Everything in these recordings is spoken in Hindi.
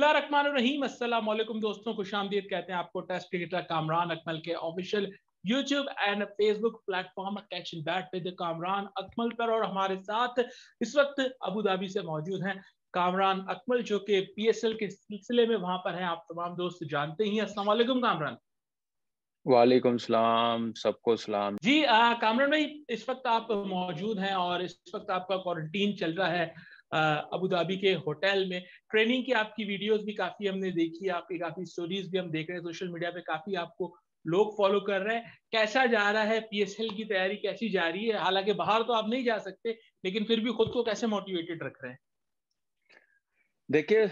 बिस्मिल्लाहिर्रहमानिर्रहीम। अस्सलाम वालेकुम दोस्तों, खुशामदीद कहते हैं आपको टेस्ट क्रिकेटर कामरान अकमल के official YouTube and Facebook platform catch bat with Kamran Akmal पर। और हमारे साथ इस वक्त अबू धाबी से मौजूद हैं कामरान अकमल, जो कि पीएसएल के सिलसिले में वहां पर हैं। आप तमाम दोस्त जानते ही हैं। अस्सलाम वालेकुम कामरान। वालेकुम सलाम, सबको सलाम जी कामरान भाई, इस वक्त आप मौजूद हैं और इस वक्त आपका क्वारंटीन चल रहा है अबू धाबी के होटल में। ट्रेनिंग की आपकी वीडियोस भी काफी हमने देखी, आपकी काफी स्टोरीज भी हम देख रहे हैं सोशल मीडिया पे, काफी आपको लोग फॉलो कर रहे हैं। कैसा जा रहा है पीएसएल की तैयारी, कैसी जा रही है? हालांकि बाहर तो आप नहीं जा सकते, लेकिन फिर भी खुद को कैसे मोटिवेटेड रख रहे हैं? देखिए,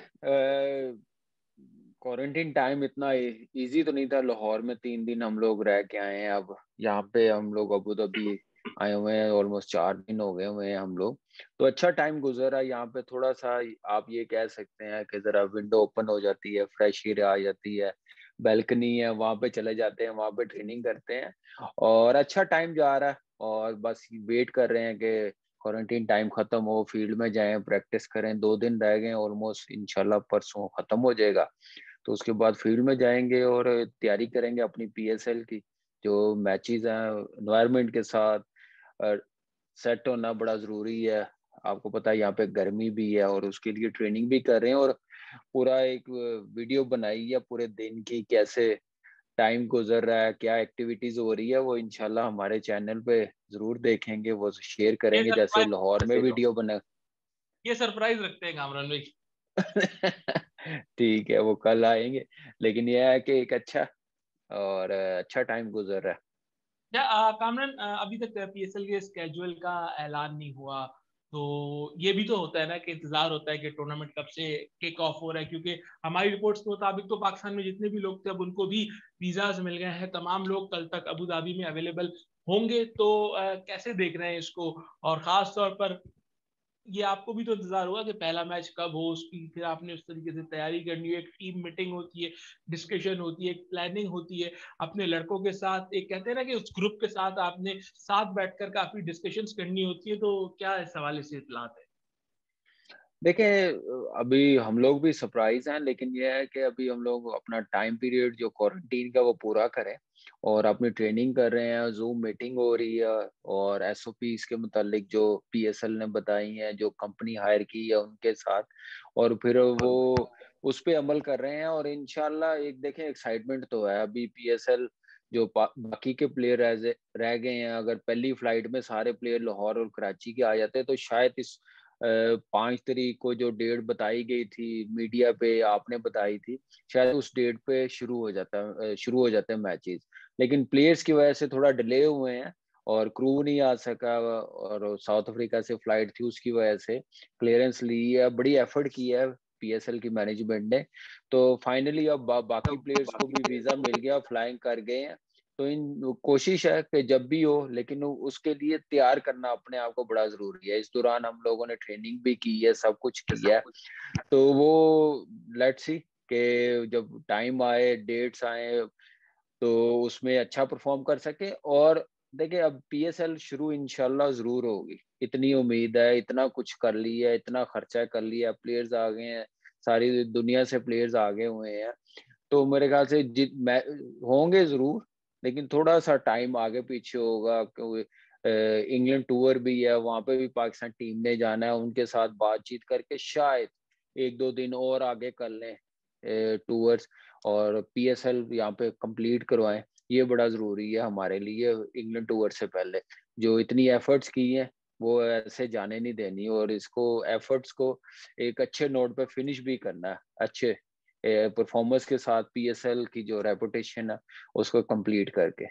क्वारंटीन टाइम इतना इजी तो नहीं था। लाहौर में 3 दिन हम लोग रह के आए हैं। अब यहाँ पे हम लोग अबू धाबी आए हुए हैं, ऑलमोस्ट 4 दिन हो गए हुए हैं हम लोग। तो अच्छा टाइम गुजरा यहाँ पे। थोड़ा सा आप ये कह सकते हैं कि जरा विंडो ओपन हो जाती है, फ्रेश एयर आ जाती है, बैल्कनी है, वहां पे चले जाते हैं, वहां पे ट्रेनिंग करते हैं और अच्छा टाइम जा रहा है। और बस वेट कर रहे हैं कि क्वारंटीन टाइम खत्म हो, फील्ड में जाएं, प्रैक्टिस करें। 2 दिन रह गए ऑलमोस्ट, इंशाल्लाह परसों खत्म हो जाएगा। तो उसके बाद फील्ड में जाएंगे और तैयारी करेंगे अपनी पीएसएल की। जो मैचेस हैं, एनवायरनमेंट के साथ सेट होना बड़ा जरूरी है। आपको पता है यहाँ पे गर्मी भी है और उसके लिए ट्रेनिंग भी कर रहे हैं। और पूरा एक वीडियो बनाई है पूरे दिन की, कैसे टाइम गुजर रहा है, क्या एक्टिविटीज हो रही है, वो इंशाल्लाह हमारे चैनल पे जरूर देखेंगे, वो शेयर ये करेंगे जैसे लाहौर में सरप्राइज, वीडियो बना। ये सरप्राइज रखते हैं कामरान भाई। ठीक है, वो कल आएंगे। लेकिन यह है कि एक अच्छा और अच्छा टाइम गुजर रहा है। क्या कामरान, अभी तक पीएसएल के स्केड्यूल का ऐलान नहीं हुआ, तो ये भी तो होता है ना कि इंतजार होता है कि टूर्नामेंट कब से किक ऑफ हो रहा है, क्योंकि हमारी रिपोर्ट्स के मुताबिक तो पाकिस्तान में जितने भी लोग थे अब उनको भी वीजाज मिल गए हैं। तमाम लोग कल तक अबू धाबी में अवेलेबल होंगे। तो कैसे देख रहे हैं इसको? और खास तौर पर ये आपको भी तो इंतजार होगा कि पहला मैच कब हो, उसकी फिर आपने उस तरीके से तैयारी करनी है। एक टीम मीटिंग होती है, डिस्कशन होती है, एक प्लानिंग होती है अपने लड़कों के साथ। एक कहते हैं ना कि उस ग्रुप के साथ आपने साथ बैठकर काफी डिस्कशंस करनी होती है। तो क्या इस हवाले से इत्तलात है? देखें, अभी हम लोग भी सरप्राइज हैं, लेकिन यह है कि अभी हम लोग अपना टाइम पीरियड जो क्वारंटीन का वो पूरा करें और अपनी ट्रेनिंग कर रहे हैं। जूम मीटिंग हो रही है और एसओपीज के मुतालिक जो पीएसएल ने बताई हैं, जो कंपनी हायर की है उनके साथ, और फिर वो उस पे अमल कर रहे हैं। और इंशाल्लाह एक देखें, एक्साइटमेंट तो है अभी। पीएसएल जो बाकी के प्लेयर रह गए हैं, अगर पहली फ्लाइट में सारे प्लेयर लाहौर और कराची के आ जाते तो शायद इस 5 तारीख को जो डेट बताई गई थी मीडिया पे, आपने बताई थी, शायद उस डेट पे शुरू हो जाते हैं मैचेस। लेकिन प्लेयर्स की वजह से थोड़ा डिले हुए हैं और क्रू नहीं आ सका, और साउथ अफ्रीका से फ्लाइट थी, उसकी वजह से क्लियरेंस ली है, बड़ी एफर्ट की है पीएसएल की मैनेजमेंट ने। तो फाइनली अब बाकी प्लेयर्स को भी वीजा मिल गया, फ्लाइंग कर गए हैं। तो इन कोशिश है कि जब भी हो, लेकिन उसके लिए तैयार करना अपने आप को बड़ा जरूरी है। इस दौरान हम लोगों ने ट्रेनिंग भी की है, सब कुछ किया है। तो वो लेट्स सी कि जब टाइम आए, डेट्स आए, तो उसमें अच्छा परफॉर्म कर सके। और देखिए, अब पीएसएल शुरू इंशाल्लाह जरूर होगी, इतनी उम्मीद है। इतना कुछ कर लिया है, इतना खर्चा कर लिया, प्लेयर्स आ गए हैं, सारी दुनिया से प्लेयर्स आगे हुए हैं। तो मेरे ख्याल से होंगे जरूर, लेकिन थोड़ा सा टाइम आगे पीछे होगा, क्योंकि इंग्लैंड टूर भी है, वहां पे भी पाकिस्तान टीम ने जाना है। उनके साथ बातचीत करके शायद 1-2 दिन और आगे कर लें टूर्स, और पीएसएल यहाँ पे कंप्लीट करवाएं। ये बड़ा जरूरी है हमारे लिए। इंग्लैंड टूर से पहले जो इतनी एफर्ट्स की हैं, वो ऐसे जाने नहीं देनी, और इसको एफर्ट्स को एक अच्छे नोट पे फिनिश भी करना है, अच्छे परफॉर्मेंस के साथ, पीएसएल की जो रेपुटेशन है उसको कंप्लीट करके।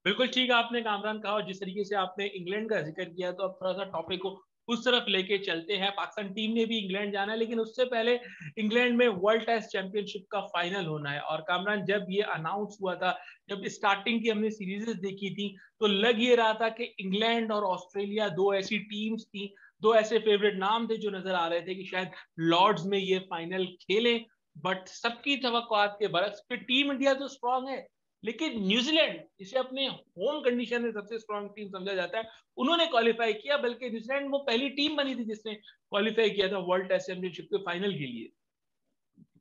बिल्कुल ठीक है आपने कामरान कहा। और जिस तरीके से आपने इंग्लैंड का जिक्र किया, तो अब थोड़ा सा टॉपिक को उस तरफ लेके चलते हैं। पाकिस्तान टीम ने भी इंग्लैंड जाना है, लेकिन उससे पहले इंग्लैंड में वर्ल्ड टेस्ट चैंपियनशिप का फाइनल होना है। और कामरान, जब ये अनाउंस हुआ था, जब स्टार्टिंग की हमने सीरीज देखी थी, तो लग ये रहा था कि इंग्लैंड और ऑस्ट्रेलिया दो ऐसी टीम्स थी, दो ऐसे फेवरेट नाम थे जो नजर आ रहे थे कि शायद लॉर्ड्स में ये फाइनल खेलें। बट सबकी तवक्कुआत के बरक्स, फिर टीम इंडिया तो स्ट्रांग है, लेकिन न्यूजीलैंड, जिसे अपने होम कंडीशन में सबसे स्ट्रॉन्ग टीम समझा जाता है, उन्होंने क्वालिफाई किया, बल्कि न्यूजीलैंड वो पहली टीम बनी थी जिसने क्वालिफाई किया था वर्ल्ड टेस्ट चैंपियनशिप के फाइनल के लिए।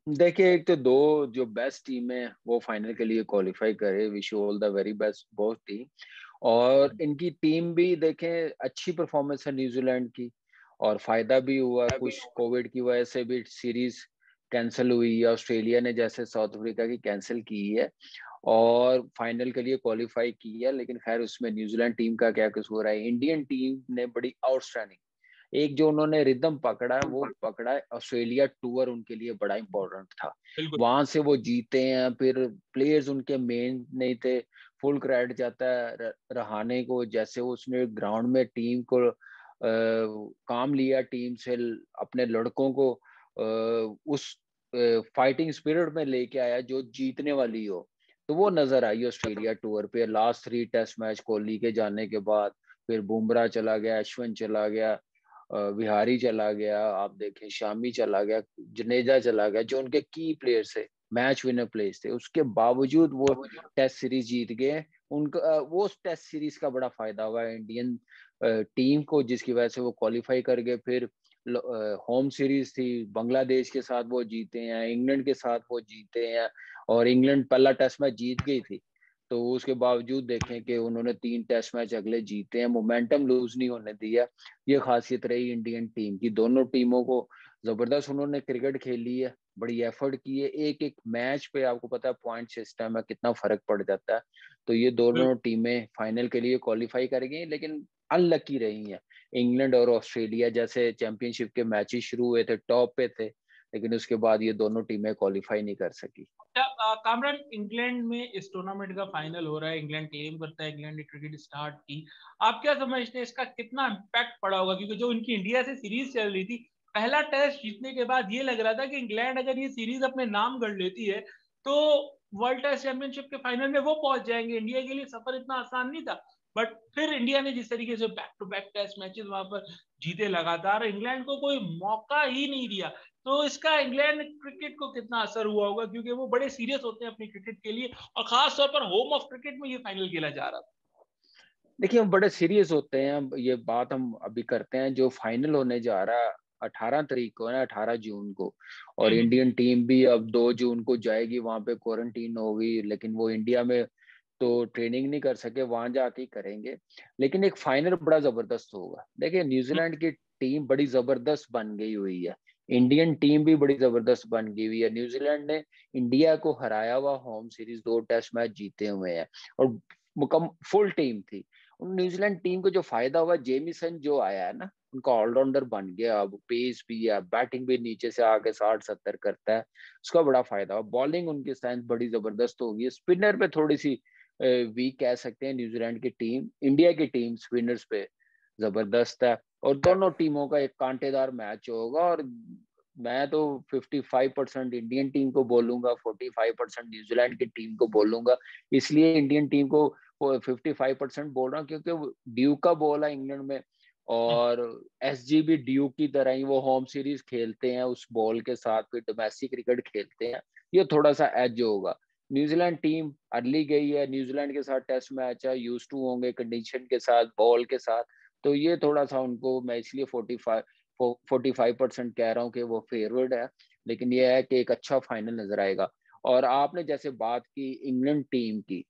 देखिए, एक तो दो जो बेस्ट टीम है वो फाइनल के लिए क्वालिफाई करे, wish you all the very best both team. और इनकी टीम भी देखें, अच्छी परफॉर्मेंस है न्यूजीलैंड की, और फायदा भी हुआ, कुछ कोविड की वजह से भी सीरीज कैंसिल हुई है, ऑस्ट्रेलिया ने जैसे साउथ अफ्रीका की कैंसिल की है, और फाइनल के लिए क्वालिफाई की है। लेकिन खैर उसमें न्यूजीलैंड टीम का क्या कसूर है, इंडियन टीम ने बड़ी आउटस्टैंडिंग, एक जो उन्होंने रिदम पकड़ा है वो पकड़ा है, ऑस्ट्रेलिया टूर उनके लिए बड़ा इंपॉर्टेंट था, बिल्कुल। वहां से वो जीते हैं। फिर प्लेयर्स उनके मेन नहीं थे, फुल क्रेडिट जाता है रहाने को, जैसे उसने ग्राउंड में टीम को काम लिया, टीम से अपने लड़कों को उस फाइटिंग स्पिरिट में लेके आया जो जीतने वाली हो। तो वो नजर आई ऑस्ट्रेलिया टूर पे, लास्ट 3 टेस्ट मैच कोहली के जाने के बाद। फिर बुमराह चला गया, अश्विन चला गया, विहारी चला गया, आप देखें शामी चला गया, जनेजा चला गया, जो उनके की प्लेयर्स थे, मैच विनर प्लेयर्स थे, उसके बावजूद वो टेस्ट सीरीज जीत गए। उनका वो टेस्ट सीरीज का बड़ा फायदा हुआ इंडियन टीम को, जिसकी वजह से वो क्वालिफाई कर गए। फिर होम सीरीज थी, बांग्लादेश के साथ वो जीते हैं, इंग्लैंड के साथ वो जीते हैं, और इंग्लैंड पहला टेस्ट मैच जीत गई थी। तो उसके बावजूद देखें कि उन्होंने 3 टेस्ट मैच अगले जीते हैं, मोमेंटम लूज नहीं होने दिया। ये खासियत रही इंडियन टीम की, दोनों टीमों को जबरदस्त उन्होंने क्रिकेट खेली है, बड़ी एफर्ट की है। एक एक मैच पे आपको पता है पॉइंट सिस्टम है, कितना फर्क पड़ जाता है। तो ये दोनों टीमें फाइनल के लिए क्वालिफाई कर गई, लेकिन अनलकी रही हैं। इंग्लैंड और ऑस्ट्रेलिया जैसे चैंपियनशिप के मैचेस शुरू हुए थे, टॉप पे थे, लेकिन उसके बाद ये दोनों टीमें क्वालिफाई नहीं कर सकी। कामरान, इंग्लैंड में इस टूर्नामेंट का फाइनल हो रहा है, इंग्लैंड क्लेम करता है इंग्लैंड ने क्रिकेट स्टार्ट की, आप क्या समझते हैं इसका कितना इम्पैक्ट पड़ा होगा? क्योंकि जो इनकी इंडिया से सीरीज चल रही थी, पहला टेस्ट जीतने के बाद ये लग रहा था कि इंग्लैंड अगर ये सीरीज अपने नाम कर लेती है तो वर्ल्ड टेस्ट चैंपियनशिप के फाइनल में वो पहुंच जाएंगे। इंडिया के लिए सफर इतना आसान नहीं था, बट फिर इंडिया ने जिस तरीके से back to back test matches वहां पर जीते लगातार, इंग्लैंड को कोई मौका ही नहीं दिया। तो इसका इंग्लैंड क्रिकेट को कितना असर हुआ होगा, क्योंकि वो बड़े सीरियस होते हैं अपनी क्रिकेट के लिए, और खास तौर पर होम ऑफ क्रिकेट में ये फाइनल खेला जा रहा था। देखिए, हम बड़े सीरियस होते हैं, ये बात हम अभी करते हैं, जो फाइनल होने जा रहा है 18 तारीख को है ना, 18 जून को, और इंडियन टीम भी अब 2 जून को जाएगी, वहां पे क्वारंटीन होगी, लेकिन वो इंडिया में तो ट्रेनिंग नहीं कर सके, वहां जाके ही करेंगे। लेकिन एक फाइनल बड़ा जबरदस्त होगा। देखिए, न्यूजीलैंड की टीम बड़ी जबरदस्त बन गई हुई है, इंडियन टीम भी बड़ी जबरदस्त बन गई हुई है। न्यूजीलैंड ने इंडिया को हराया हुआ, होम सीरीज 2 टेस्ट मैच जीते हुए हैं, और मुकम फुल टीम थी। न्यूजीलैंड टीम को जो फायदा हुआ, जेमिसन जो आया है ना, उनका ऑलराउंडर बन गया, अब पेस भी है, बैटिंग भी नीचे से आके 60-70 करता है, उसका बड़ा फायदा हुआ। बॉलिंग उनकी स्ट्रेंथ बड़ी जबरदस्त होगी, स्पिनर पे थोड़ी सी वीक कह सकते हैं न्यूजीलैंड की टीम। इंडिया की टीम स्पिनर्स पे जबरदस्त है, और दोनों टीमों का एक कांटेदार मैच होगा। और मैं तो 55% इंडियन टीम को बोलूंगा, 45% न्यूजीलैंड की टीम को बोलूंगा। इसलिए इंडियन टीम को 55% बोल रहा हूँ क्योंकि ड्यूक का बॉल है इंग्लैंड में, और एसजी भी ड्यूक की तरह ही वो होम सीरीज खेलते हैं उस बॉल के साथ, फिर डोमेस्टिक क्रिकेट खेलते हैं, ये थोड़ा सा एज होगा। न्यूजीलैंड टीम अर्ली गई है, न्यूजीलैंड के साथ टेस्ट मैच है, यूज टू होंगे कंडीशन के साथ, बॉल के साथ, तो ये थोड़ा सा उनको, मैं इसलिए 45% कह रहा हूँ कि वो फेवरेट है। लेकिन ये है कि एक अच्छा फाइनल नजर आएगा। और आपने जैसे बात की इंग्लैंड टीम की,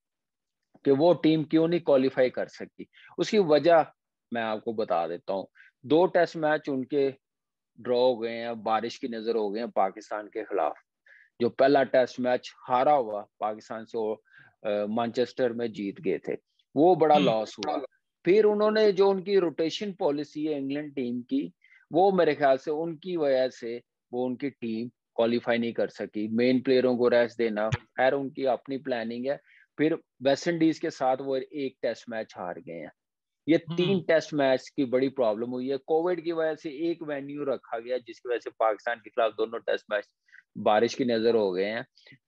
कि वो टीम क्यों नहीं क्वालिफाई कर सकती, उसकी वजह मैं आपको बता देता हूँ। 2 टेस्ट मैच उनके ड्रॉ हो गए हैं, बारिश की नजर हो गए हैं पाकिस्तान के खिलाफ। जो पहला टेस्ट मैच हारा हुआ पाकिस्तान से, वो मैनचेस्टर में जीत गए थे, वो बड़ा लॉस हुआ। फिर उन्होंने जो उनकी रोटेशन पॉलिसी है इंग्लैंड टीम की, वो मेरे ख्याल से उनकी वजह से वो उनकी टीम क्वालिफाई नहीं कर सकी, मेन प्लेयरों को रेस्ट देना, खैर उनकी अपनी प्लानिंग है। फिर वेस्ट इंडीज के साथ वो एक टेस्ट मैच हार गए हैं। ये 3 टेस्ट मैच की बड़ी प्रॉब्लम हुई है। कोविड की वजह से एक वेन्यू रखा गया, जिसकी वजह से पाकिस्तान के खिलाफ दोनों टेस्ट मैच बारिश की नजर हो गए हैं,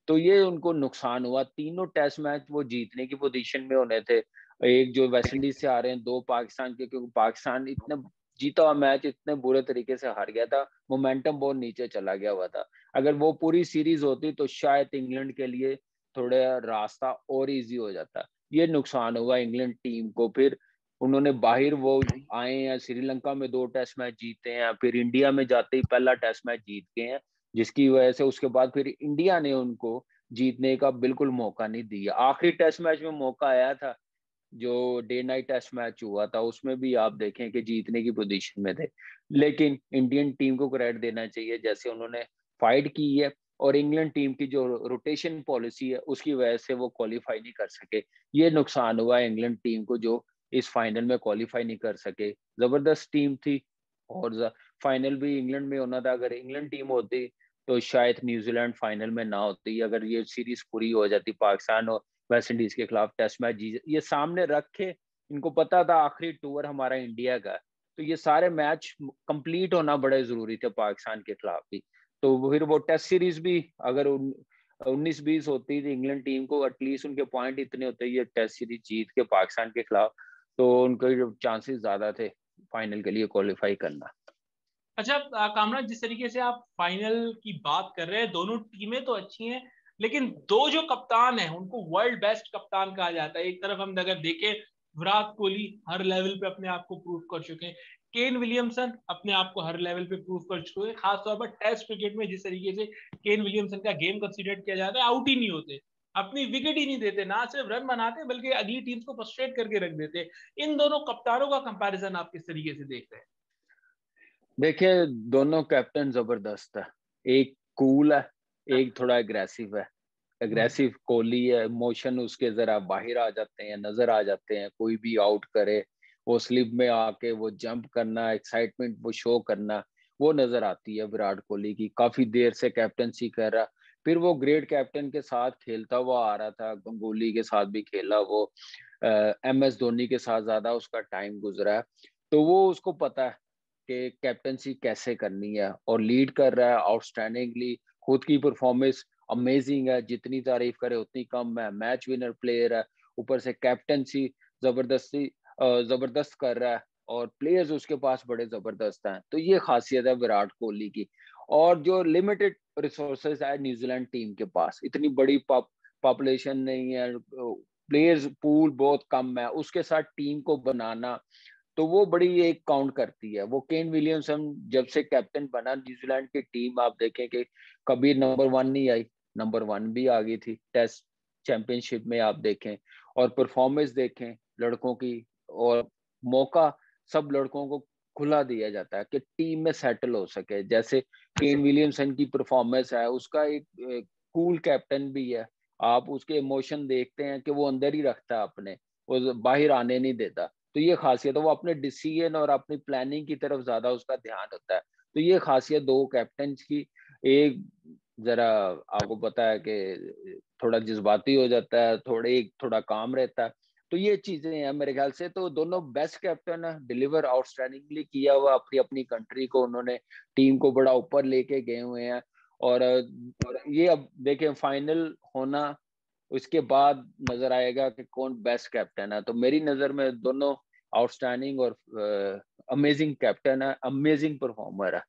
तो ये उनको नुकसान हुआ। तीनों टेस्ट मैच वो जीतने की पोजीशन में होने थे, एक जो वेस्ट इंडीज से आ रहे हैं, 2 पाकिस्तान के, क्योंकि पाकिस्तान इतने जीता हुआ मैच इतने बुरे तरीके से हार गया था, मोमेंटम बहुत नीचे चला गया हुआ था। अगर वो पूरी सीरीज होती तो शायद इंग्लैंड के लिए थोड़ा रास्ता और इजी हो जाता। ये नुकसान हुआ इंग्लैंड टीम को। फिर उन्होंने बाहर वो आए हैं, श्रीलंका में 2 टेस्ट मैच जीते हैं, फिर इंडिया में जाते ही पहला टेस्ट मैच जीत गए हैं, जिसकी वजह से उसके बाद फिर इंडिया ने उनको जीतने का बिल्कुल मौका नहीं दिया। आखिरी टेस्ट मैच में मौका आया था, जो डे नाइट टेस्ट मैच हुआ था, उसमें भी आप देखें कि जीतने की पोजीशन में थे। लेकिन इंडियन टीम को क्रेडिट देना चाहिए, जैसे उन्होंने फाइट की है, और इंग्लैंड टीम की जो रोटेशन पॉलिसी है उसकी वजह से वो क्वालिफाई नहीं कर सके। ये नुकसान हुआ इंग्लैंड टीम को, जो इस फाइनल में क्वालिफाई नहीं कर सके। जबरदस्त टीम थी, और फाइनल भी इंग्लैंड में होना था। अगर इंग्लैंड टीम होती तो शायद न्यूजीलैंड फाइनल में ना होती। अगर ये सीरीज पूरी हो जाती, पाकिस्तान और वेस्ट इंडीज के खिलाफ टेस्ट मैच जीत, ये सामने रखे, इनको पता था आखिरी टूर हमारा इंडिया का, तो ये सारे मैच कंप्लीट होना बड़े जरूरी थे पाकिस्तान के खिलाफ भी। तो फिर वो टेस्ट सीरीज भी अगर 19-20 होती थी इंग्लैंड टीम को, एटलीस्ट उनके पॉइंट इतने होते, ये टेस्ट सीरीज जीत के पाकिस्तान के खिलाफ, तो उनके चांसेस ज्यादा थे फाइनल के लिए क्वालिफाई करना। अच्छा कामराज, जिस तरीके से आप फाइनल की बात कर रहे हैं, दोनों टीमें तो अच्छी हैं, लेकिन दो जो कप्तान हैं उनको वर्ल्ड बेस्ट कप्तान कहा जाता है। एक तरफ हम अगर देखें, विराट कोहली हर लेवल पे अपने आप को प्रूव कर चुके हैं, केन विलियमसन अपने आप को हर लेवल पे प्रूव कर चुके हैं। खासतौर पर टेस्ट क्रिकेट में जिस तरीके से केन विलियमसन का गेम कंसीडर किया जाता है, आउट ही नहीं होते, अपनी विकेट ही नहीं देते, ना सिर्फ रन बनाते बल्कि अगली टीम को फ्रस्ट्रेट करके रख देते। इन दोनों कप्तानों का कंपैरिजन आप किस तरीके से देखते हैं? देखिए, दोनों कैप्टन जबरदस्त है। एक कूल है, एक थोड़ा एग्रेसिव है। एग्रेसिव कोहली है, इमोशन उसके जरा बाहर आ जाते हैं, नजर आ जाते हैं। कोई भी आउट करे, वो स्लिप में आके वो जंप करना, एक्साइटमेंट वो शो करना, वो नजर आती है विराट कोहली की। काफी देर से कैप्टनसी कर रहा, फिर वो ग्रेट कैप्टन के साथ खेलता हुआ आ रहा था, गंगोली के साथ भी खेला वो, MS धोनी के साथ ज्यादा उसका टाइम गुजरा है। तो वो उसको पता है कि कैप्टनसी कैसे करनी है, और लीड कर रहा है आउटस्टैंडिंगली। खुद की परफॉर्मेंस अमेजिंग है, जितनी तारीफ करे उतनी कम है। मैच विनर प्लेयर है, ऊपर से कैप्टनसी जबरदस्त कर रहा है, और प्लेयर्स उसके पास बड़े जबरदस्त हैं। तो ये खासियत है विराट कोहली की। और जो लिमिटेड रिसोर्सेज है न्यूजीलैंड टीम के पास, इतनी बड़ी पॉपुलेशन नहीं है, प्लेयर्स पूल बहुत कम है, उसके साथ टीम को बनाना, तो वो बड़ी एक काउंट करती है। वो केन विलियमसन जब से कैप्टन बना न्यूजीलैंड की टीम, आप देखें कि कभी नंबर 1 नहीं आई, नंबर 1 भी आ गई थी टेस्ट चैंपियनशिप में, आप देखें। और परफॉर्मेंस देखें लड़कों की, और मौका सब लड़कों को खुला दिया जाता है कि टीम में सेटल हो सके। जैसे केन विलियमसन की परफॉर्मेंस है, उसका एक कूल कैप्टन भी है। आप उसके इमोशन देखते हैं कि वो अंदर ही रखता है अपने, वो बाहर आने नहीं देता। तो ये खासियत है, वो अपने डिसीजन और अपनी प्लानिंग की तरफ ज्यादा उसका ध्यान होता है। तो ये खासियत दो कैप्टन की। एक जरा आपको पता है कि थोड़ा जज्बाती हो जाता है, थोड़ा काम रहता है। तो ये चीजें हैं मेरे ख्याल से। तो दोनों बेस्ट कैप्टन है, डिलीवर आउटस्टैंडिंगली किया हुआ अपनी अपनी कंट्री को, उन्होंने टीम को बड़ा ऊपर लेके गए हुए हैं। और ये अब देखें फाइनल होना, उसके बाद नजर आएगा कि कौन बेस्ट कैप्टन है। तो मेरी नजर में दोनों आउटस्टैंडिंग और अमेजिंग कैप्टन है, अमेजिंग परफॉर्मर है।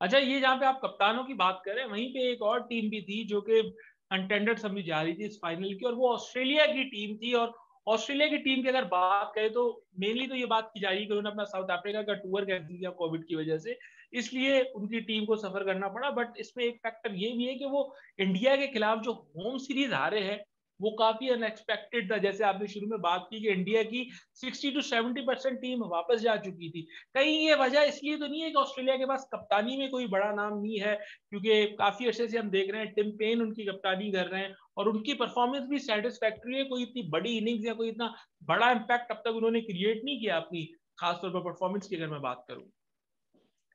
अच्छा, ये जहाँ पे आप कप्तानों की बात करें, वहीं पे एक और टीम भी थी जो कि कंटेंडर समझी जा रही थी इस फाइनल की, और वो ऑस्ट्रेलिया की टीम थी। और ऑस्ट्रेलिया की टीम की अगर बात करें तो मेनली तो ये बात की जा रही है कि उन्होंने अपना साउथ अफ्रीका का टूर कैंसिल किया कोविड की वजह से, इसलिए उनकी टीम को सफर करना पड़ा। बट इसमें एक फैक्टर ये भी है कि वो इंडिया के खिलाफ जो होम सीरीज हारे हैं वो काफी अनएक्सपेक्टेड था। जैसे आपने शुरू में बात की कि इंडिया की 60 to 70% टीम वापस जा चुकी थी। कहीं ये वजह इसलिए तो नहीं है कि ऑस्ट्रेलिया के पास कप्तानी में कोई बड़ा नाम नहीं है, क्योंकि काफी अर्से से हम देख रहे हैं टिम पेन उनकी कप्तानी कर रहे हैं और उनकी परफॉर्मेंस भी सेटिस्फैक्ट्री है। कोई इतनी बड़ी इनिंग्स या कोई इतना बड़ा इंपैक्ट अब तक उन्होंने क्रिएट नहीं किया अपनी, खासतौर पर परफॉर्मेंस की अगर मैं बात करूं।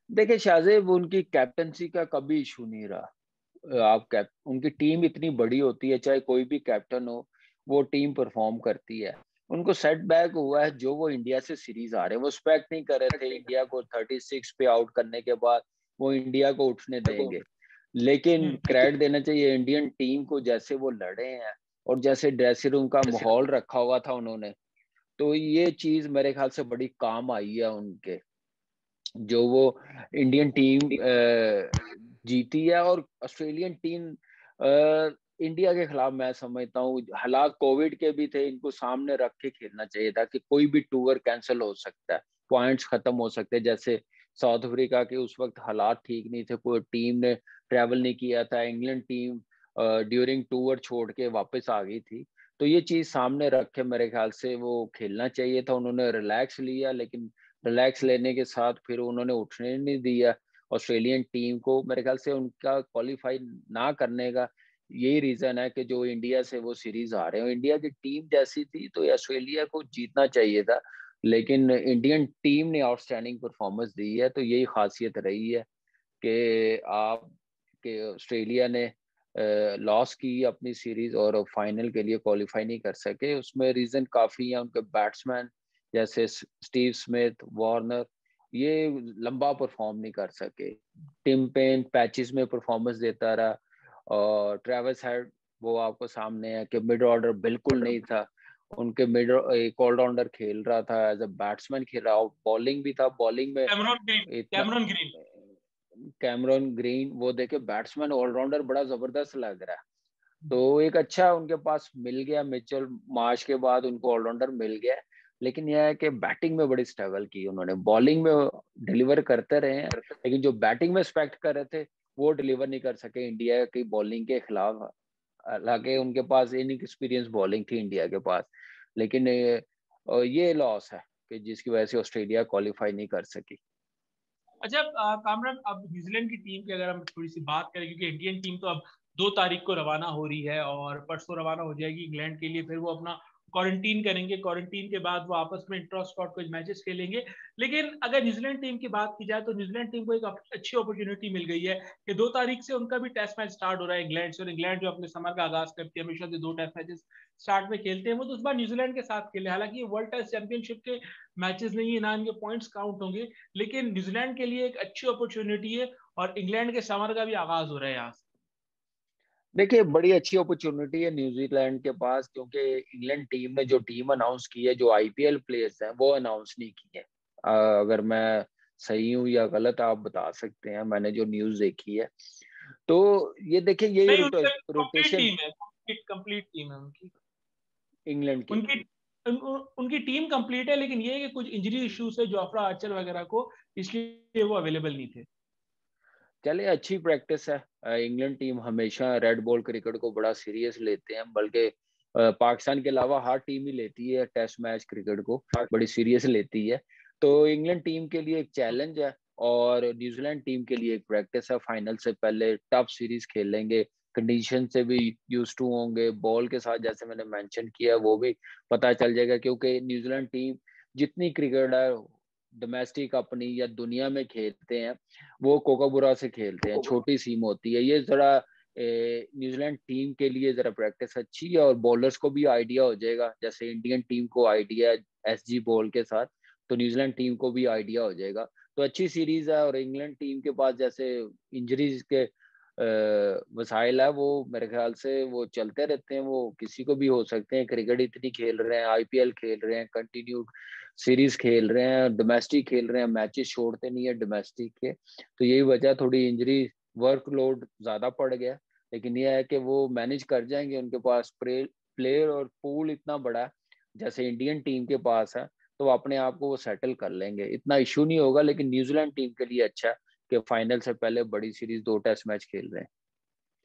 देखिए शाहजेब, उनकी कैप्टनसी का कभी इशू नहीं रहा। आप कैप उनकी टीम इतनी बड़ी होती है, चाहे कोई भी कैप्टन हो, वो टीम परफॉर्म करती है। उनको सेटबैक हुआ है, जो वो इंडिया से सीरीज आ रहे हैं, वो एक्सपेक्ट नहीं कर रहे थे इंडिया को 36 पे आउट करने के बाद वो इंडिया को उठने देंगे। लेकिन क्रेडिट देना चाहिए इंडियन टीम को, जैसे वो लड़े हैं और जैसे ड्रेसिंग रूम का माहौल रखा हुआ था उन्होंने, तो ये चीज मेरे ख्याल से बड़ी काम आई है उनके, जो वो इंडियन टीम जीती है। और ऑस्ट्रेलियन टीम इंडिया के खिलाफ मैं समझता हूँ हालात कोविड के भी थे, इनको सामने रख के खेलना चाहिए था कि कोई भी टूर कैंसिल हो सकता है, पॉइंट्स खत्म हो सकते हैं। जैसे साउथ अफ्रीका के उस वक्त हालात ठीक नहीं थे, कोई टीम ने ट्रैवल नहीं किया था, इंग्लैंड टीम ड्यूरिंग टूर छोड़ के वापस आ गई थी। तो ये चीज सामने रख के मेरे ख्याल से वो खेलना चाहिए था। उन्होंने रिलैक्स लिया, लेकिन रिलैक्स लेने के साथ फिर उन्होंने उठने नहीं दिया ऑस्ट्रेलियन टीम को। मेरे ख्याल से उनका क्वालिफाई ना करने का यही रीजन है कि जो इंडिया से वो सीरीज आ रहे हो। इंडिया की टीम जैसी थी तो ऑस्ट्रेलिया को जीतना चाहिए था, लेकिन इंडियन टीम ने आउटस्टैंडिंग परफॉर्मेंस दी है। तो यही खासियत रही है कि आप कि ऑस्ट्रेलिया ने लॉस की अपनी सीरीज और फाइनल के लिए क्वालिफाई नहीं कर सके। उसमें रीजन काफी है, उनके बैट्समैन जैसे स्टीव स्मिथ, वार्नर, ये लंबा परफॉर्म नहीं कर सके। टिम पेन पैचेस में परफॉर्मेंस देता रहा, और ट्रेविस हेड वो आपको सामने है कि मिड ऑर्डर बिल्कुल नहीं था। उनके मिड एक ऑलराउंडर खेल रहा था, एज अ बैट्समैन खेल रहा, बॉलिंग भी था, बॉलिंग में इतना कैमरॉन ग्रीन। कैमरॉन ग्रीन वो देखे बैट्समैन ऑलराउंडर बड़ा जबरदस्त लग रहा है। तो एक अच्छा उनके पास मिल गया, मिचेल मार्श के बाद उनको ऑलराउंडर मिल गया। लेकिन यह है कि बैटिंग में बड़ी स्ट्रगल की उन्होंने, बॉलिंग में डिलीवर करते रहे हैं, लेकिन जो बैटिंग में एक्सपेक्ट कर रहे थे वो डिलीवर नहीं कर सके इंडिया की बॉलिंग के खिलाफ। हालांकि उनके पास इनएक्सपीरियंस बॉलिंग थी इंडिया के पास, लेकिन ये लॉस है कि जिसकी वजह से ऑस्ट्रेलिया क्वालिफाई नहीं कर सकी। अच्छा कामरान, अब न्यूजीलैंड की टीम की अगर हम थोड़ी सी बात करें, क्योंकि इंडियन टीम तो अब 2 तारीख को रवाना हो रही है और परसों रवाना हो जाएगी इंग्लैंड के लिए। फिर वो अपना क्वारंटीन करेंगे, क्वारंटीन के बाद वो आपस में इंट्रा स्क्वाड कुछ मैचेस खेलेंगे। लेकिन अगर न्यूजीलैंड टीम की बात की जाए तो न्यूजीलैंड टीम को एक अच्छी अपॉर्चुनिटी मिल गई है कि 2 तारीख से उनका भी टेस्ट मैच स्टार्ट हो रहा है इंग्लैंड से। और इंग्लैंड जो अपने समर का आगाज करती है हमेशा से 2 टेस्ट मैचेस स्टार्ट में खेलते हैं, वो तो इस बार न्यूजीलैंड के साथ खेले। हालांकि ये वर्ल्ड टेस्ट चैंपियनशिप के मैचेस नहीं है, ना इनके पॉइंट्स काउंट होंगे, लेकिन न्यूजीलैंड के लिए एक अच्छी अपॉर्चुनिटी है और इंग्लैंड के समर का भी आगाज हो रहा है यहाँ से। देखिए बड़ी अच्छी अपॉर्चुनिटी है न्यूजीलैंड के पास, क्योंकि इंग्लैंड टीम ने जो टीम अनाउंस की है, जो आईपीएल प्लेयर्स हैं वो अनाउंस नहीं किए हैं। अगर मैं सही हूँ या गलत आप बता सकते हैं, मैंने जो न्यूज देखी है तो ये देखिए यही नहीं, उनका कंप्लीट रोटेशन टीम है, कंप्लीट टीम है उनकी। इंग्लैंड की। उनकी उनकी टीम कंप्लीट है, लेकिन ये है कि कुछ इंजरी इश्यूज है जोफ्रा आर्चर वगैरह को, इसलिए वो अवेलेबल नहीं थे। चले अच्छी प्रैक्टिस है। इंग्लैंड टीम हमेशा रेड बॉल क्रिकेट को बड़ा सीरियस लेते हैं, बल्कि पाकिस्तान के अलावा हर टीम ही लेती है टेस्ट मैच क्रिकेट को, बड़ी सीरियस लेती है। तो इंग्लैंड टीम के लिए एक चैलेंज है और न्यूजीलैंड टीम के लिए एक प्रैक्टिस है। फाइनल से पहले टफ सीरीज खेलेंगे, कंडीशन से भी यूज टू होंगे, बॉल के साथ जैसे मैंने मेंशन किया वो भी पता चल जाएगा। क्योंकि न्यूजीलैंड टीम जितनी क्रिकेट है डोमेस्टिक अपनी या दुनिया में खेलते हैं, वो कोकाबुरा से खेलते हैं, छोटी सीम होती है। ये जरा न्यूजीलैंड टीम के लिए जरा प्रैक्टिस अच्छी है और बॉलर्स को भी आइडिया हो जाएगा, जैसे इंडियन टीम को आइडिया एसजी बॉल के साथ, तो न्यूजीलैंड टीम को भी आइडिया हो जाएगा। तो अच्छी सीरीज है। और इंग्लैंड टीम के पास जैसे इंजरीज के वसाइल है, वो मेरे ख्याल से वो चलते रहते हैं, वो किसी को भी हो सकते हैं। क्रिकेट इतनी खेल रहे हैं, आईपीएल खेल रहे हैं, कंटिन्यू सीरीज खेल रहे हैं, डोमेस्टिक खेल रहे हैं, मैचेस छोड़ते नहीं है डोमेस्टिक के। तो यही वजह, थोड़ी इंजरी वर्कलोड ज्यादा पड़ गया, लेकिन यह है कि वो मैनेज कर जाएंगे। उनके पास प्लेयर और पूल इतना बड़ा है जैसे इंडियन टीम के पास है, तो अपने आप को वो सेटल कर लेंगे, इतना इशू नहीं होगा। लेकिन न्यूजीलैंड टीम के लिए अच्छा है कि फाइनल से पहले बड़ी सीरीज 2 टेस्ट मैच खेल रहे हैं।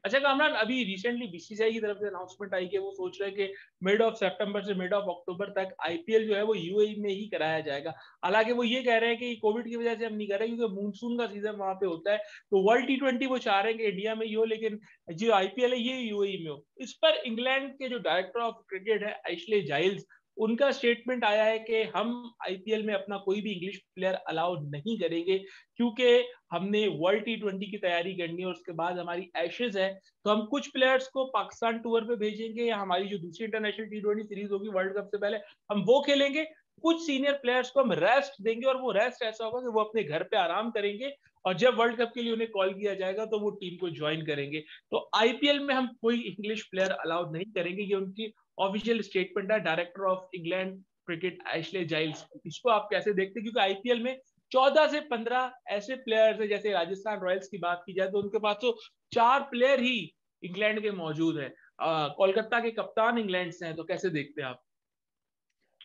अच्छा कामरान, अभी रिसेंटली बीसीसीआई की तरफ से अनाउंसमेंट आई कि वो सोच रहे हैं कि मिड ऑफ सितंबर से मिड ऑफ अक्टूबर तक आईपीएल जो है वो यूएई में ही कराया जाएगा। हालांकि वो ये कह रहे हैं कि कोविड की वजह से हम नहीं कर रहे, क्योंकि मानसून का सीजन वहां पे होता है, तो वर्ल्ड टी20 वो चाह रहे हैं कि इंडिया में ही हो, लेकिन जो आईपीएल है ये यूएई में हो। इस पर इंग्लैंड के जो डायरेक्टर ऑफ क्रिकेट है एशले जाइल्स, उनका स्टेटमेंट आया है कि हम आईपीएल में अपना कोई भी इंग्लिश प्लेयर अलाउ नहीं करेंगे, क्योंकि हमने वर्ल्ड टी20 की तैयारी करनी है और उसके बाद हमारी एशेज है। तो हम कुछ प्लेयर्स को पाकिस्तान टूर पे भेजेंगे, या हमारी जो दूसरी इंटरनेशनल टी20 सीरीज होगी वर्ल्ड कप से पहले हम वो खेलेंगे। कुछ सीनियर प्लेयर्स को हम रेस्ट देंगे, और वो रेस्ट ऐसा होगा कि वो अपने घर पे आराम करेंगे, और जब वर्ल्ड कप के लिए उन्हें कॉल किया जाएगा तो वो टीम को ज्वाइन करेंगे। तो आईपीएल में हम कोई इंग्लिश प्लेयर अलाउड नहीं करेंगे, ये उनकी ऑफिशियल स्टेटमेंट है director of England cricket Ashley Giles. इसको आप कैसे देखते हैं, क्योंकि आईपीएल में 14 से 15 ऐसे प्लेयर्स है, जैसे राजस्थान रॉयल्स की बात की जाए तो उनके पास तो 4 प्लेयर ही इंग्लैंड के मौजूद है। कोलकाता के कप्तान इंग्लैंड से हैं, तो कैसे देखते हैं आप?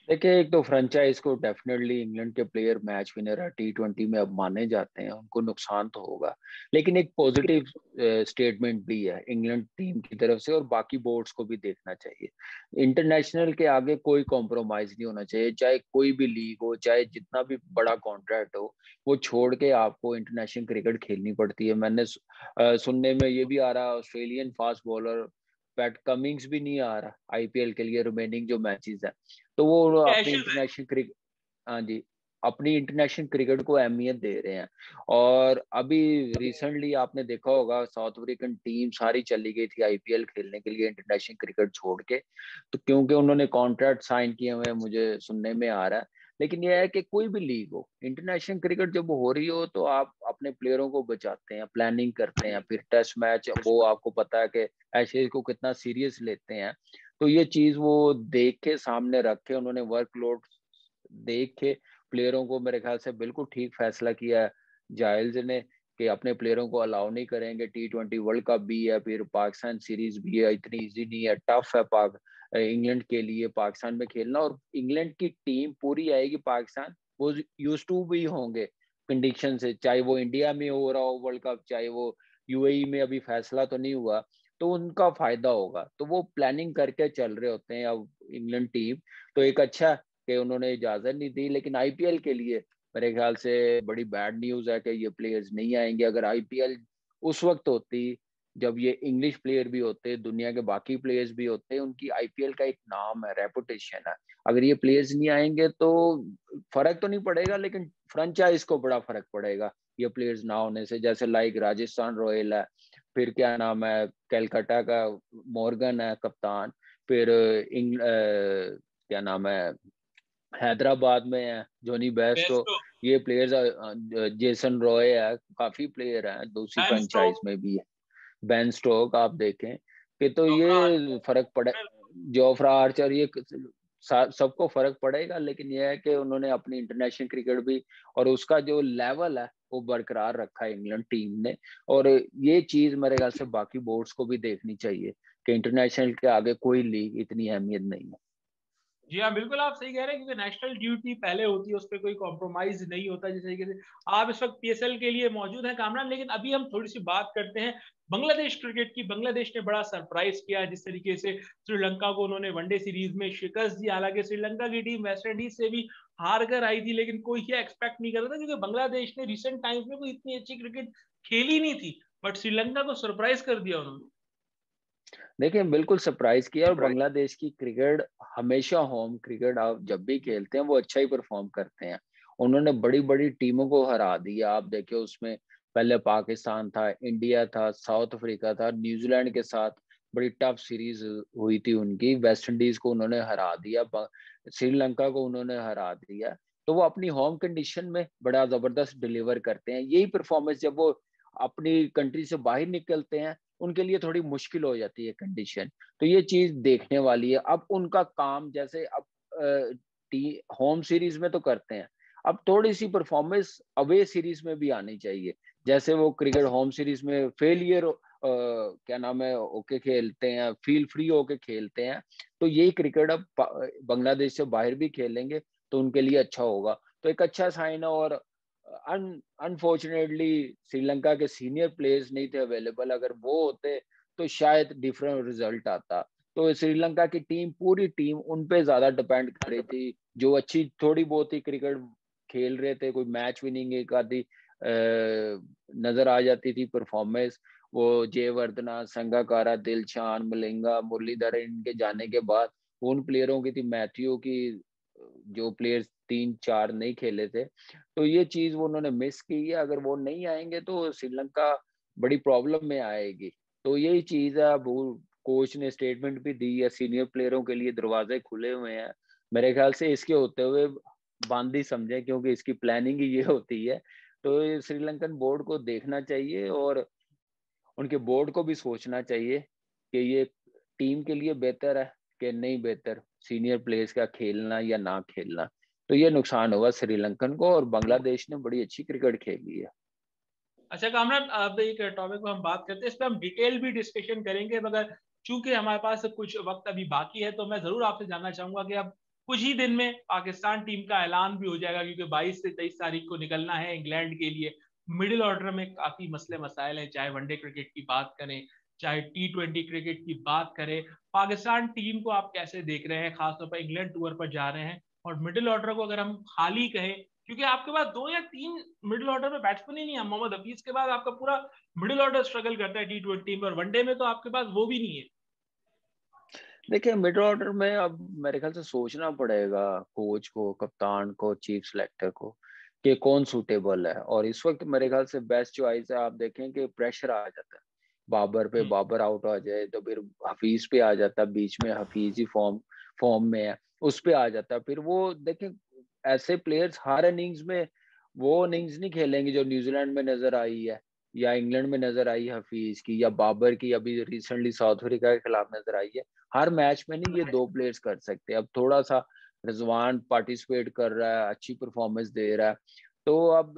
देखिए, एक तो फ्रेंचाइज को डेफिनेटली इंग्लैंड के प्लेयर मैच विनर है T20 में अब माने जाते हैं, उनको नुकसान तो होगा, लेकिन एक पॉजिटिव स्टेटमेंट भी है इंग्लैंड टीम की तरफ से, और बाकी बोर्ड्स को भी देखना चाहिए। इंटरनेशनल के आगे कोई कॉम्प्रोमाइज नहीं होना चाहिए, चाहे कोई भी लीग हो, चाहे जितना भी बड़ा कॉन्ट्रैक्ट हो, वो छोड़ के आपको इंटरनेशनल क्रिकेट खेलनी पड़ती है। मैंने सुनने में ये भी आ रहा, Australian fast bowler Pat Cummins भी नहीं आ रहा आईपीएल के लिए रिमेनिंग जो मैचेस है, तो वो अपनी कैशेस है। इंटरनेशनल क्रिकेट, हाँ जी, अपनी इंटरनेशनल क्रिकेट को अहमियत दे रहे हैं। और अभी रिसेंटली आपने देखा होगा साउथ अफ्रीकन टीम सारी चली गई थी आईपीएल खेलने के लिए इंटरनेशनल क्रिकेट छोड़ के, तो क्योंकि उन्होंने कॉन्ट्रैक्ट साइन किए हुए हैं, मुझे सुनने में आ रहा है। लेकिन यह है कि कोई भी लीग हो, इंटरनेशनल क्रिकेट जब हो रही हो तो आप अपने प्लेयरों को बचाते हैं, प्लानिंग करते हैं, फिर टेस्ट मैच वो आपको पता है कि ऐसे को कितना सीरियस लेते हैं। तो ये चीज वो देख के सामने रख के उन्होंने वर्कलोड देख के प्लेयरों को, मेरे ख्याल से बिल्कुल ठीक फैसला किया है जायल्स ने, कि अपने प्लेयरों को अलाउ नहीं करेंगे। T20 वर्ल्ड कप भी है, फिर पाकिस्तान सीरीज भी है, इतनी इजी नहीं है, टफ है इंग्लैंड के लिए पाकिस्तान में खेलना। और इंग्लैंड की टीम पूरी आएगी पाकिस्तान, वो यूज टू भी होंगे कंडीशन से, चाहे वो इंडिया में हो रहा हो वर्ल्ड कप, चाहे वो यूएई में, अभी फैसला तो नहीं हुआ, तो उनका फायदा होगा, तो वो प्लानिंग करके चल रहे होते हैं अब इंग्लैंड टीम। तो एक अच्छा कि उन्होंने इजाजत नहीं दी, लेकिन आईपीएल के लिए मेरे ख्याल से बड़ी बैड न्यूज है कि ये प्लेयर्स नहीं आएंगे। अगर आईपीएल उस वक्त होती जब ये इंग्लिश प्लेयर भी होते, दुनिया के बाकी प्लेयर्स भी होते, उनकी आईपीएल का एक नाम है, रेपुटेशन है, अगर ये प्लेयर्स नहीं आएंगे तो फर्क तो नहीं पड़ेगा, लेकिन फ्रेंचाइज को बड़ा फर्क पड़ेगा ये प्लेयर्स ना होने से। जैसे लाइक राजस्थान रॉयल है, फिर क्या नाम है कैलकाटा का मॉर्गन है कप्तान, फिर क्या नाम है हैदराबाद में है जोनी बेस्टो, बेस्ट हो। ये प्लेयर्स, जेसन रॉय है, काफी प्लेयर हैं, दूसरी बैन फ्रेंचाइज स्टोक्स, में भी है, बेन स्टोक आप देखें कि, तो जोफ्रा ये आर्चर। फर्क पड़े, जोफ्रा आर्चर, ये सबको फर्क पड़ेगा। लेकिन यह है कि उन्होंने अपनी इंटरनेशनल क्रिकेट भी और उसका जो लेवल है वो बरकरार रखा है इंग्लैंड टीम ने। और ये चीज मेरे ख्याल से बाकी बोर्ड्स को भी देखनी चाहिए कि इंटरनेशनल के आगे कोई लीग इतनी अहमियत नहीं है। जी हाँ, बिल्कुल आप सही कह रहे हैं, क्योंकि नेशनल ड्यूटी पहले होती है, उस पर कोई कॉम्प्रोमाइज नहीं होता। जिस तरीके से आप इस वक्त पीएसएल के लिए मौजूद हैं कामरान, लेकिन अभी हम थोड़ी सी बात करते हैं बांग्लादेश क्रिकेट की। बांग्लादेश ने बड़ा सरप्राइज किया जिस तरीके से श्रीलंका को उन्होंने वनडे सीरीज में शिकस्त दी। हालांकि श्रीलंका की टीम वेस्ट इंडीज से भी हार कर आई थी, लेकिन कोई ये एक्सपेक्ट नहीं कर रहा था, क्योंकि बांग्लादेश ने रिसेंट टाइम्स में कोई इतनी अच्छी क्रिकेट खेली नहीं थी, बट श्रीलंका को सरप्राइज कर दिया उन्होंने। देखिए, बिल्कुल सरप्राइज किया। और बांग्लादेश की क्रिकेट हमेशा, होम क्रिकेट आप जब भी खेलते हैं वो अच्छा ही परफॉर्म करते हैं। उन्होंने बड़ी बड़ी टीमों को हरा दिया। आप देखिए उसमें पहले पाकिस्तान था, इंडिया था, साउथ अफ्रीका था, न्यूजीलैंड के साथ बड़ी टफ सीरीज हुई थी उनकी, वेस्ट इंडीज को उन्होंने हरा दिया, श्रीलंका को उन्होंने हरा दिया। तो वो अपनी होम कंडीशन में बड़ा जबरदस्त डिलीवर करते हैं। यही परफॉर्मेंस जब वो अपनी कंट्री से बाहर निकलते हैं उनके लिए थोड़ी मुश्किल हो जाती है कंडीशन। तो ये चीज देखने वाली है। अब उनका काम, जैसे अब होम सीरीज में तो करते हैं, अब थोड़ी सी परफॉर्मेंस अवे सीरीज में भी आनी चाहिए। जैसे वो क्रिकेट होम सीरीज में फेलियर क्या नाम है ओके खेलते हैं, फील फ्री होके खेलते हैं, तो यही क्रिकेट अब बांग्लादेश से बाहर भी खेलेंगे तो उनके लिए अच्छा होगा। तो एक अच्छा साइन है। और अनफॉर्चुनेटली श्रीलंका के सीनियर प्लेयर्स नहीं थे अवेलेबल, अगर वो होते तो शायद डिफरेंट रिजल्ट आता। तो श्रीलंका की टीम, पूरी टीम उन पे ज्यादा डिपेंड कर रही थी, जो अच्छी थोड़ी बहुत ही क्रिकेट खेल रहे थे, कोई मैच विनिंग एक आधी नजर आ जाती थी परफॉर्मेंस। वो जयवर्धना, संगाकारा, दिलशान, मलिंगा, मुरलीधर, इनके जाने के बाद उन प्लेयरों की थी, मैथ्यू की, जो प्लेयर्स 3-4 नहीं खेले थे, तो ये चीज वो उन्होंने मिस की है। अगर वो नहीं आएंगे तो श्रीलंका बड़ी प्रॉब्लम में आएगी। तो यही चीज है। अब कोच ने स्टेटमेंट भी दी है, सीनियर प्लेयरों के लिए दरवाजे खुले हुए हैं। मेरे ख्याल से इसके होते हुए बंद ही समझे, क्योंकि इसकी प्लानिंग ही ये होती है। तो ये श्रीलंकन बोर्ड को देखना चाहिए और उनके बोर्ड को भी सोचना चाहिए कि ये टीम के लिए बेहतर है कि नहीं बेहतर, सीनियर प्लेयर्स का खेलना या ना खेलना। तो ये नुकसान होगा श्रीलंकन को। और बांग्लादेश ने बड़ी अच्छी क्रिकेट खेली है। अच्छा कामरान, अब एक टॉपिक पर हम बात करते हैं, इस पर हम डिटेल भी डिस्कशन करेंगे, मगर चूंकि हमारे पास कुछ वक्त अभी बाकी है, तो मैं जरूर आपसे जानना चाहूंगा कि अब कुछ ही दिन में पाकिस्तान टीम का ऐलान भी हो जाएगा, क्योंकि 22 से 23 तारीख को निकलना है इंग्लैंड के लिए। मिडिल ऑर्डर में काफी मसले मसाइल हैं, चाहे वनडे क्रिकेट की बात करें, चाहे T20 क्रिकेट की बात करें। पाकिस्तान टीम को आप कैसे देख रहे हैं, खासतौर पर इंग्लैंड टूर पर जा रहे हैं, और मिडिल ऑर्डर को अगर हम खाली कहें, क्योंकि आपके पास 2 या 3 मिडिल ऑर्डर में बैट्समैन ही नहीं है। मोहम्मद हफीज के बाद आपका पूरा मिडिल ऑर्डर स्ट्रगल करता है T20 में, और वनडे में तो आपके पास वो भी नहीं है। देखिए मिडिल ऑर्डर में अब मेरे ख्याल से सोचना पड़ेगा कोच को, कप्तान को, चीफ सेलेक्टर को कि कौन सूटेबल है। और इस वक्त मेरे ख्याल से बेस्ट चॉइस है, आप देखें कि प्रेशर आ जाता है बाबर पे, बाबर आउट हो जाए तो फिर हफीज पे आ जाता है, बीच में हफीज ही फॉर्म में है, उस पे आ जाता है। फिर वो देखें ऐसे प्लेयर्स हर इनिंग्स में वो इनिंग्स नहीं खेलेंगे जो न्यूजीलैंड में नजर आई है या इंग्लैंड में नजर आई हफीज की, या बाबर की अभी रिसेंटली साउथ अफ्रीका के खिलाफ नजर आई है। हर मैच में नहीं ये दो प्लेयर्स कर सकते। अब थोड़ा सा रिजवान पार्टिसिपेट कर रहा है, अच्छी परफॉर्मेंस दे रहा है, तो अब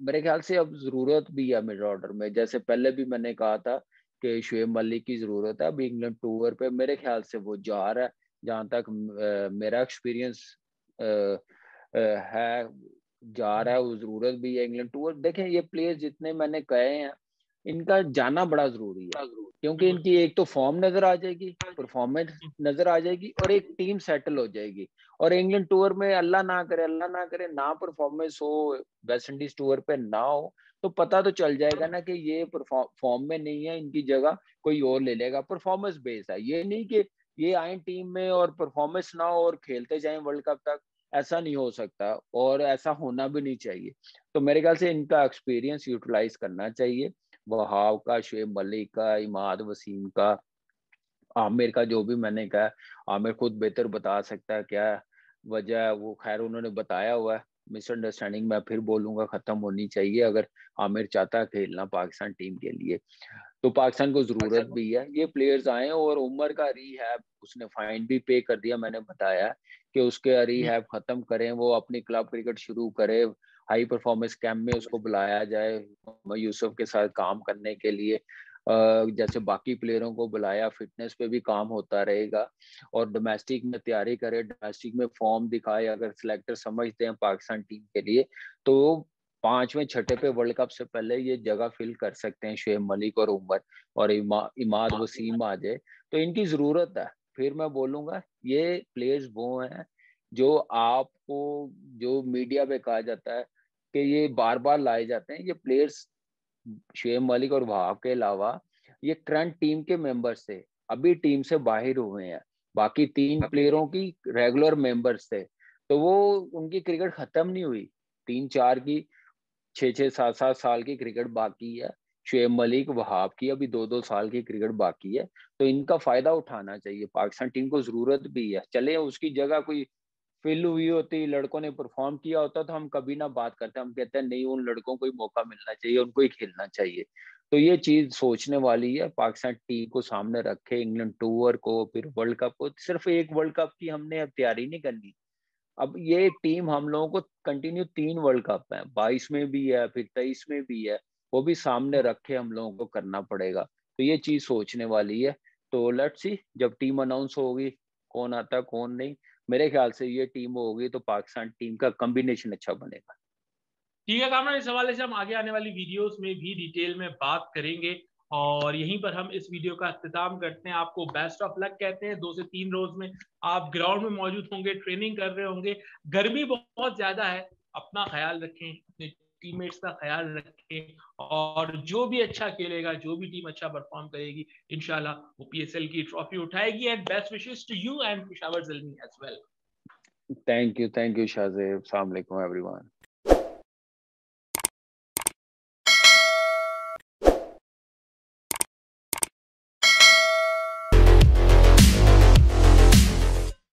मेरे ख्याल से अब जरूरत भी है मिड ऑर्डर में। जैसे पहले भी मैंने कहा था कि शुएब मलिक की जरूरत है, अभी इंग्लैंड टूर पे मेरे ख्याल से वो जा रहा है, जहां तक मेरा एक्सपीरियंस है, जा रहा है। वो जरूरत भी है इंग्लैंड टूर। देखें ये प्लेयर्स जितने मैंने कहे हैं, इनका जाना बड़ा जरूरी है, क्योंकि इनकी एक तो फॉर्म नजर आ जाएगी, परफॉर्मेंस नजर आ जाएगी, और एक टीम सेटल हो जाएगी। और इंग्लैंड टूर में अल्लाह ना करे ना परफॉर्मेंस हो, वेस्ट इंडीज टूर पे ना हो, तो पता तो चल जाएगा ना कि ये फॉर्म में नहीं है, इनकी जगह कोई और ले लेगा। परफॉर्मेंस बेस्ड है, ये नहीं कि ये आए टीम में और परफॉर्मेंस ना हो और खेलते जाएं वर्ल्ड कप तक, ऐसा नहीं हो सकता और ऐसा होना भी नहीं चाहिए। तो मेरे ख्याल से इनका एक्सपीरियंस यूटिलाइज करना चाहिए, वहाब का, शुएब मलिक का, इमाद वसीम का, आमिर का। जो भी मैंने कहा, आमिर खुद बेहतर बता सकता है क्या वजह है, वो खैर उन्होंने बताया हुआ है। मिसअंडरस्टैंडिंग मैं फिर बोलूंगा खत्म होनी चाहिए, अगर आमिर चाहता है खेलना पाकिस्तान टीम के लिए। तो पाकिस्तान को जरूरत भी है ये प्लेयर्स आए, और उमर का रीहैब, उसने फाइन भी पे कर दिया, मैंने बताया कि उसके रीहैब खत्म करें, वो अपनी क्लब क्रिकेट शुरू करे, हाई परफॉर्मेंस कैंप में उसको बुलाया जाए यूसुफ के साथ काम करने के लिए, जैसे बाकी प्लेयरों को बुलाया, फिटनेस पे भी काम होता रहेगा, और डोमेस्टिक में तैयारी करे, डोमेस्टिक में फॉर्म दिखाए। अगर सिलेक्टर समझते हैं पाकिस्तान टीम के लिए, तो 5वें छठे पे वर्ल्ड कप से पहले ये जगह फिल कर सकते हैं शुएब मलिक और उमर, और इमाद वसीम आ जाए तो इनकी जरूरत है। फिर मैं बोलूंगा ये प्लेयर्स वो हैं जो आपको, जो मीडिया पे कहा जाता है कि ये बार बार लाए जाते हैं, ये प्लेयर्स शुएब मलिक और वहाब के अलावा ये करंट टीम के मेंबर्स थे, अभी टीम से बाहर हुए हैं। बाकी 3 प्लेयरों की रेगुलर मेंबर्स थे, तो वो उनकी क्रिकेट खत्म नहीं हुई। 3-4 की 6-6, 7-7 साल की क्रिकेट बाकी है। शुएब मलिक, वहाब की अभी 2-2 साल की क्रिकेट बाकी है। तो इनका फायदा उठाना चाहिए, पाकिस्तान टीम को जरूरत भी है। चले उसकी जगह कोई फिल हुई होती, लड़कों ने परफॉर्म किया होता, तो हम कभी ना बात करते, हम कहते हैं नहीं उन लड़कों को ही मौका मिलना चाहिए, उनको ही खेलना चाहिए। तो ये चीज सोचने वाली है। पाकिस्तान टीम को सामने रखे, इंग्लैंड टूर को, फिर वर्ल्ड कप को, सिर्फ एक वर्ल्ड कप की हमने अब तैयारी नहीं करनी। अब ये टीम हम लोगों को कंटिन्यू 3 वर्ल्ड कप है, 22 में भी है, फिर 23 में भी है, वो भी सामने रखे हम लोगों को करना पड़ेगा। तो ये चीज सोचने वाली है। तो लेट्स सी, जब टीम अनाउंस होगी कौन आता कौन नहीं, मेरे ख्याल से ये टीम होगी तो पाकिस्तान टीम का कॉम्बिनेशन अच्छा बनेगा। ठीक है कामरान, इस हवाले से हम आगे आने वाली वीडियोस में भी डिटेल में बात करेंगे, और यहीं पर हम इस वीडियो का अख्तिताम करते हैं। आपको बेस्ट ऑफ लक कहते हैं। 2 से 3 रोज में आप ग्राउंड में मौजूद होंगे, ट्रेनिंग कर रहे होंगे। गर्मी बहुत ज्यादा है, अपना ख्याल रखें, अपने टीममेट्स का ख्याल रखें, और जो भी अच्छा खेलेगा, जो भी टीम अच्छा परफॉर्म करेगी, इंशाल्लाह वो PSL की ट्रॉफी उठाएगी। And best wishes to you and Peshawar Zalmi as well. Thank you Shahzeb. अस्सलाम वालेकुम एवरीवन।